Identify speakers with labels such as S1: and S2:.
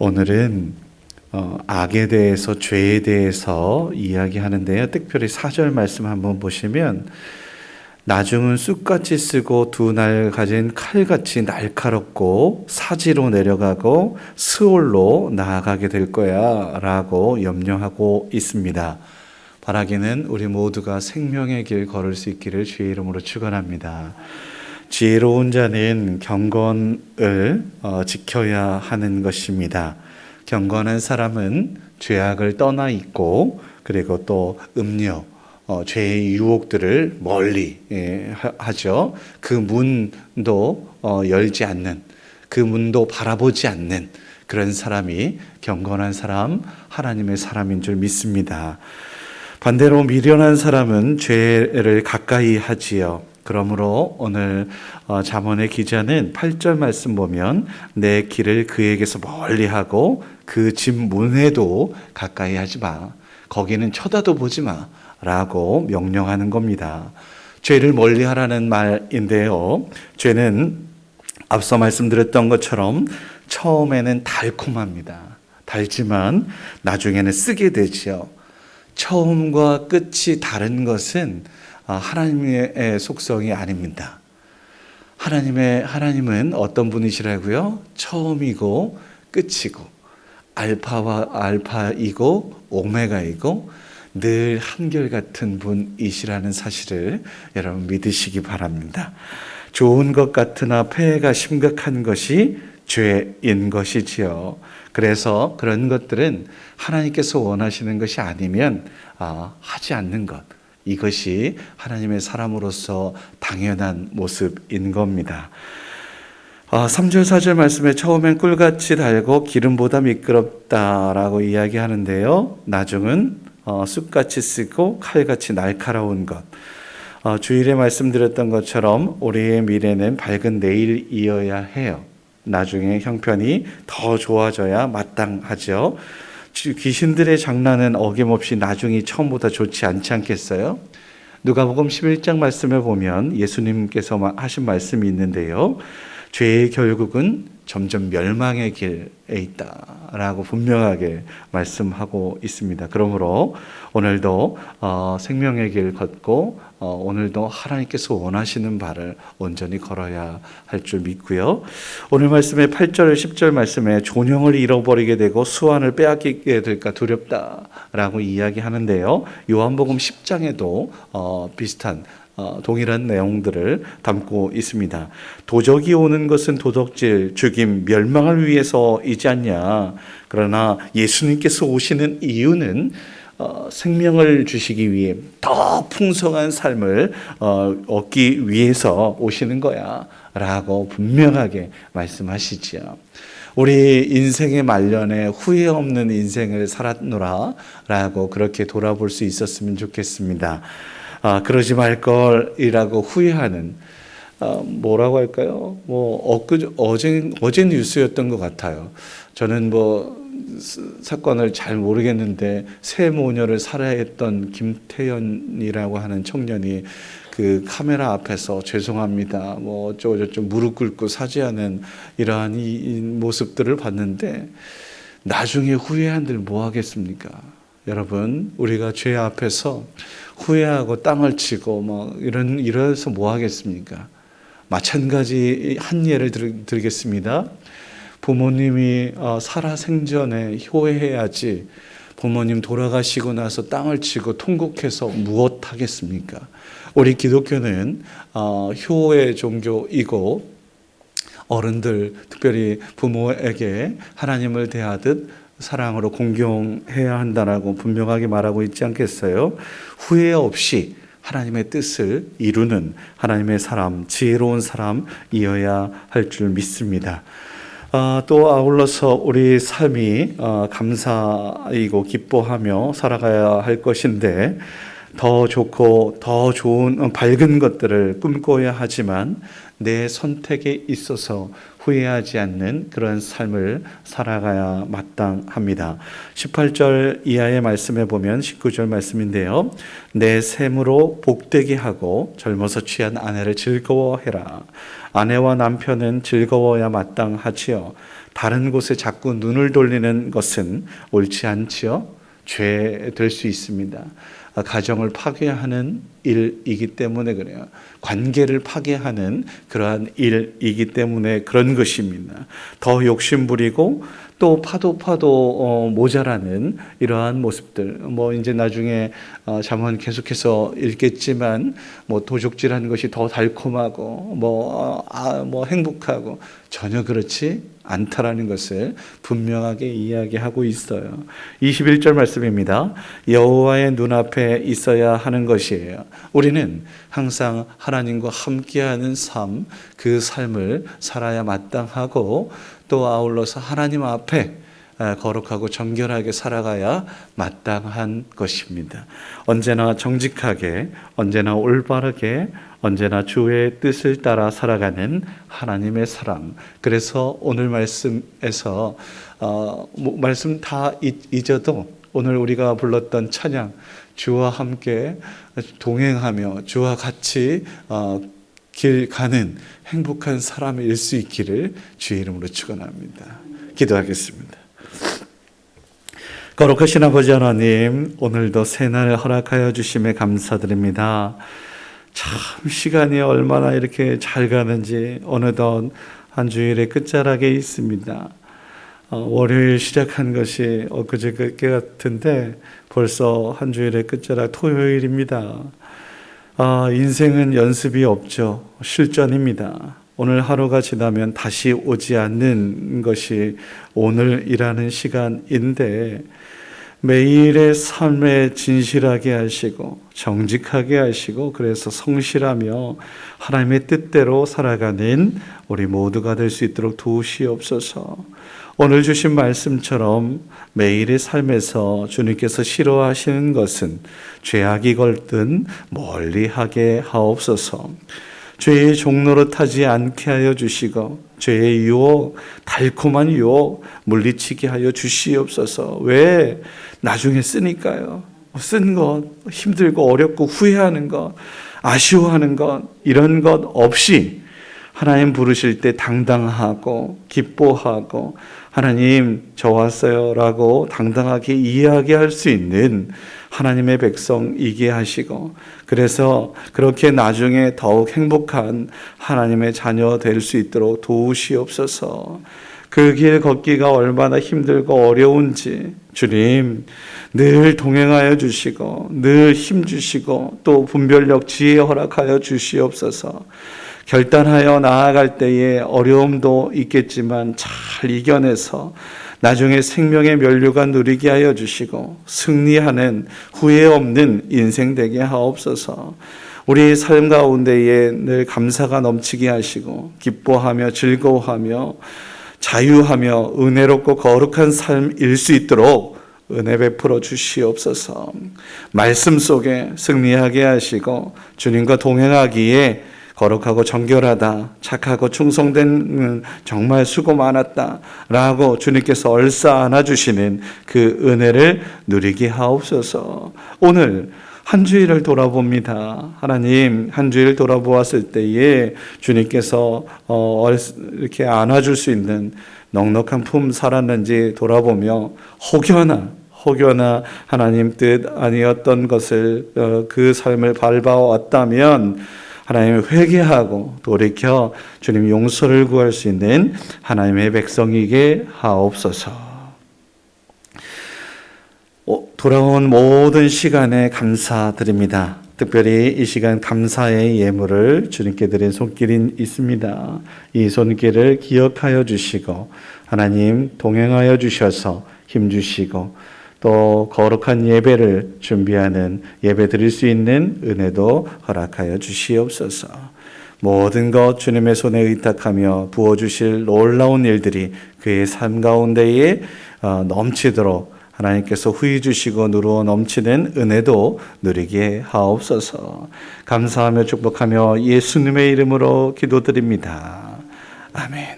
S1: 오늘은 악에 대해서, 죄에 대해서 이야기하는데요. 특별히 4절 말씀 한번 보시면, 나중은 쑥같이 쓰고 두 날 가진 칼같이 날카롭고 사지로 내려가고 스올로 나아가게 될 거야 라고 염려하고 있습니다. 바라기는 우리 모두가 생명의 길 걸을 수 있기를 주의 이름으로 축원합니다. 지혜로운 자는 경건을 지켜야 하는 것입니다. 경건한 사람은 죄악을 떠나 있고, 그리고 또 음료, 죄의 유혹들을 멀리 하죠. 그 문도 열지 않는, 그 문도 바라보지 않는 그런 사람이 경건한 사람, 하나님의 사람인 줄 믿습니다. 반대로 미련한 사람은 죄를 가까이 하지요. 그러므로 오늘 잠언의 기자는 8절 말씀 보면, 내 길을 그에게서 멀리 하고 그 집 문에도 가까이 하지 마. 거기는 쳐다도 보지 마 라고 명령하는 겁니다. 죄를 멀리 하라는 말인데요. 죄는 앞서 말씀드렸던 것처럼 처음에는 달콤합니다. 달지만 나중에는 쓰게 되지요. 처음과 끝이 다른 것은 하나님의 속성이 아닙니다. 하나님은 어떤 분이시라고요? 처음이고 끝이고 알파이고 오메가이고 늘 한결같은 분이시라는 사실을 여러분 믿으시기 바랍니다. 좋은 것 같으나 폐해가 심각한 것이 죄인 것이지요. 그래서 그런 것들은 하나님께서 원하시는 것이 아니면 하지 않는 것, 이것이 하나님의 사람으로서 당연한 모습인 겁니다. 3절 4절 말씀에 처음엔 꿀같이 달고 기름보다 미끄럽다라고 이야기하는데요. 나중은 쑥같이 쓰고 칼같이 날카로운 것. 주일에 말씀드렸던 것처럼 우리의 미래는 밝은 내일이어야 해요. 나중에 형편이 더 좋아져야 마땅하죠. 귀신들의 장난은 어김없이 나중이 처음보다 좋지 않지 않겠어요? 누가복음 11장 말씀에 보면 예수님께서 하신 말씀이 있는데요. 죄의 결국은 점점 멸망의 길에 있다라고 분명하게 말씀하고 있습니다. 그러므로 오늘도 생명의 길 걷고 오늘도 하나님께서 원하시는 바를 온전히 걸어야 할 줄 믿고요. 오늘 말씀에 8절 10절 말씀에 존영을 잃어버리게 되고 수완을 빼앗기게 될까 두렵다라고 이야기하는데요. 요한복음 10장에도 비슷한 동일한 내용들을 담고 있습니다. 도적이 오는 것은 도둑질, 죽임, 멸망을 위해서이지 않냐. 그러나 예수님께서 오시는 이유는 생명을 주시기 위해 더 풍성한 삶을 얻기 위해서 오시는 거야 라고 분명하게 말씀하시지요. 우리 인생의 말년에 후회 없는 인생을 살았노라 라고 그렇게 돌아볼 수 있었으면 좋겠습니다. 그러지 말 걸이라고 후회하는, 뭐라고 할까요? 어제 뉴스였던 것 같아요. 저는 사건을 잘 모르겠는데 새 모녀를 살해했던 김태현이라고 하는 청년이 그 카메라 앞에서 죄송합니다, 어쩌고저쩌고 무릎 꿇고 사죄하는 이러한 이 모습들을 봤는데, 나중에 후회한들 뭐 하겠습니까? 여러분, 우리가 죄 앞에서 후회하고 땅을 치고 이래서 뭐 하겠습니까? 마찬가지 한 예를 드리겠습니다. 부모님이 살아생전에 효해야지 부모님 돌아가시고 나서 땅을 치고 통곡해서 무엇 하겠습니까? 우리 기독교는 효의 종교이고, 어른들 특별히 부모에게 하나님을 대하듯 사랑으로 공경해야 한다라고 분명하게 말하고 있지 않겠어요? 후회 없이 하나님의 뜻을 이루는 하나님의 사람, 지혜로운 사람이어야 할 줄 믿습니다. 또 아울러서 우리 삶이 감사이고 기뻐하며 살아가야 할 것인데, 더 좋고 더 좋은 밝은 것들을 꿈꿔야 하지만 내 선택에 있어서 후회하지 않는 그런 삶을 살아가야 마땅합니다. 18절 이하의 말씀에 보면 19절 말씀인데요. 내 샘으로 복되게 하고 젊어서 취한 아내를 즐거워해라. 아내와 남편은 즐거워야 마땅하지요. 다른 곳에 자꾸 눈을 돌리는 것은 옳지 않지요. 죄 될 수 있습니다. 가정을 파괴하는 일이기 때문에 그래요. 관계를 파괴하는 그러한 일이기 때문에 그런 것입니다. 더 욕심부리고 또 파도 모자라는 이러한 모습들. 이제 나중에 잠언 계속해서 읽겠지만 도적질하는 것이 더 달콤하고 행복하고 전혀 그렇지 않다라는 것을 분명하게 이야기하고 있어요. 21절 말씀입니다. 여호와의 눈앞에 있어야 하는 것이에요. 우리는 항상 하나님과 함께하는 삶, 그 삶을 살아야 마땅하고 또 아울러서 하나님 앞에 거룩하고 정결하게 살아가야 마땅한 것입니다. 언제나 정직하게, 언제나 올바르게, 언제나 주의 뜻을 따라 살아가는 하나님의 사람. 그래서 오늘 말씀에서 말씀 다 잊어도 오늘 우리가 불렀던 찬양, 주와 함께 동행하며 주와 같이 길 가는 행복한 사람일 수 있기를 주의 이름으로 축원합니다. 기도하겠습니다. 거룩하신 아버지 하나님, 오늘도 새날을 허락하여 주심에 감사드립니다. 참 시간이 얼마나 이렇게 잘 가는지 어느덧 한 주일의 끝자락에 있습니다. 월요일 시작한 것이 엊그제 같은데 벌써 한 주일의 끝자락 토요일입니다. 인생은 연습이 없죠. 실전입니다. 오늘 하루가 지나면 다시 오지 않는 것이 오늘이라는 시간인데 매일의 삶에 진실하게 하시고 정직하게 하시고 그래서 성실하며 하나님의 뜻대로 살아가는 우리 모두가 될 수 있도록 도우시옵소서. 오늘 주신 말씀처럼 매일의 삶에서 주님께서 싫어하시는 것은 죄악이 걸든 멀리하게 하옵소서. 죄의 종로로 타지 않게 하여 주시고 죄의 유혹, 달콤한 유혹 물리치게 하여 주시옵소서. 왜? 나중에 쓰니까요. 쓴 것, 힘들고 어렵고 후회하는 것, 아쉬워하는 것, 이런 것 없이 하나님 부르실 때 당당하고 기뻐하고 하나님 저 왔어요 라고 당당하게 이야기할 수 있는 하나님의 백성이게 하시고 그래서 그렇게 나중에 더욱 행복한 하나님의 자녀 될 수 있도록 도우시옵소서. 그 길 걷기가 얼마나 힘들고 어려운지 주님 늘 동행하여 주시고 늘 힘 주시고 또 분별력 지혜 허락하여 주시옵소서. 결단하여 나아갈 때에 어려움도 있겠지만 잘 이겨내서 나중에 생명의 면류가 누리게 하여 주시고 승리하는 후회 없는 인생 되게 하옵소서. 우리 삶 가운데에 늘 감사가 넘치게 하시고 기뻐하며 즐거워하며 자유하며 은혜롭고 거룩한 삶일 수 있도록 은혜 베풀어 주시옵소서. 말씀 속에 승리하게 하시고 주님과 동행하기에 거룩하고 정결하다, 착하고 충성된 정말 수고 많았다 라고 주님께서 얼싸 안아주시는 그 은혜를 누리게 하옵소서. 오늘 한 주일을 돌아봅니다. 하나님 한 주일 돌아보았을 때에 주님께서 이렇게 안아줄 수 있는 넉넉한 품 살았는지 돌아보며 혹여나 하나님 뜻 아니었던 것을 그 삶을 밟아왔다면 하나님 회개하고 돌이켜 주님 용서를 구할 수 있는 하나님의 백성이게 하옵소서. 돌아온 모든 시간에 감사드립니다. 특별히 이 시간 감사의 예물을 주님께 드린 손길이 있습니다. 이 손길을 기억하여 주시고 하나님 동행하여 주셔서 힘주시고 또 거룩한 예배를 준비하는 예배 드릴 수 있는 은혜도 허락하여 주시옵소서. 모든 것 주님의 손에 의탁하며 부어주실 놀라운 일들이 그의 삶 가운데에 넘치도록 하나님께서 후히 주시고 누르어 넘치는 은혜도 누리게 하옵소서. 감사하며 축복하며 예수님의 이름으로 기도드립니다. 아멘.